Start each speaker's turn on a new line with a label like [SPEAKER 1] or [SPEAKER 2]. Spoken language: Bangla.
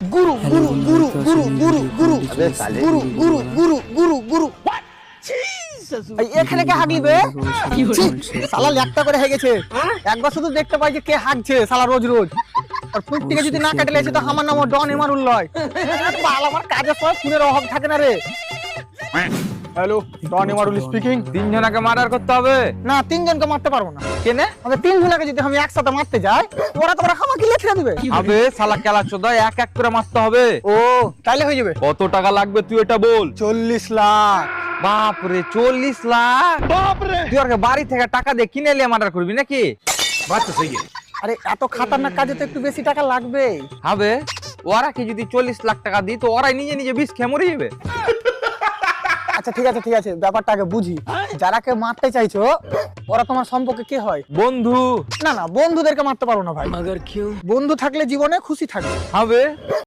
[SPEAKER 1] गुरु गुरु गुरु गुरु गुरु गुरु
[SPEAKER 2] अबे साले
[SPEAKER 1] गुरु गुरु गुरु गुरु गुरु এখানে কে হাগলিবে শালা ল্যাকটা করে হয়ে গেছে একবার শুধু দেখতে পাই যে কে হাগছে শালা রোজ রোজ আর ফুট থেকে যদি না কাটে লেছে তো আমার নাম ডন এমারুল লয় বাল আমার কাজের সময় ফোনের অভাব থাকে না রে হ্যালো ডন এমারুল স্পিকিং
[SPEAKER 3] তিনজনকে মার্ডার করতে হবে
[SPEAKER 1] না তিনজনকে মারতে পারবো না
[SPEAKER 3] কেনে
[SPEAKER 1] তবে তিনজনকে যদি আমি একসাথে মারতে যাই ওরা তো আমাকে লেখা দিবে
[SPEAKER 3] আবে শালা কেলা চোদা এক এক করে মারতে হবে।
[SPEAKER 1] ও তাইলে হয়ে যাবে
[SPEAKER 3] কত টাকা লাগবে তুই এটা বল।
[SPEAKER 1] 40 লাখ
[SPEAKER 3] বাপ রে 40 লাখ
[SPEAKER 1] বাপ রে
[SPEAKER 3] তুই ওর বাড়ি থেকে টাকা দিয়ে কিনে নিয়ে মার্ডার করবি নাকি?
[SPEAKER 2] बात तो सही है।
[SPEAKER 1] আরে এত খাতারনাক কাজে তো একটু বেশি টাকা লাগবে
[SPEAKER 3] হবে ওরা কি যদি 40 লাখ টাকা দিই তো ওরাই নিজে নিজে বিষ খেয়ে মরে যাবে।
[SPEAKER 1] আচ্ছা ঠিক আছে ব্যাপারটা আগে বুঝি যারাকে মারতে চাইছো ওরা তোমার সম্পর্কে কে হয়?
[SPEAKER 3] বন্ধু
[SPEAKER 1] না না বন্ধুদেরকে মারতে পারো না ভাই বন্ধু থাকলে জীবনে খুশি থাকবে
[SPEAKER 3] হবে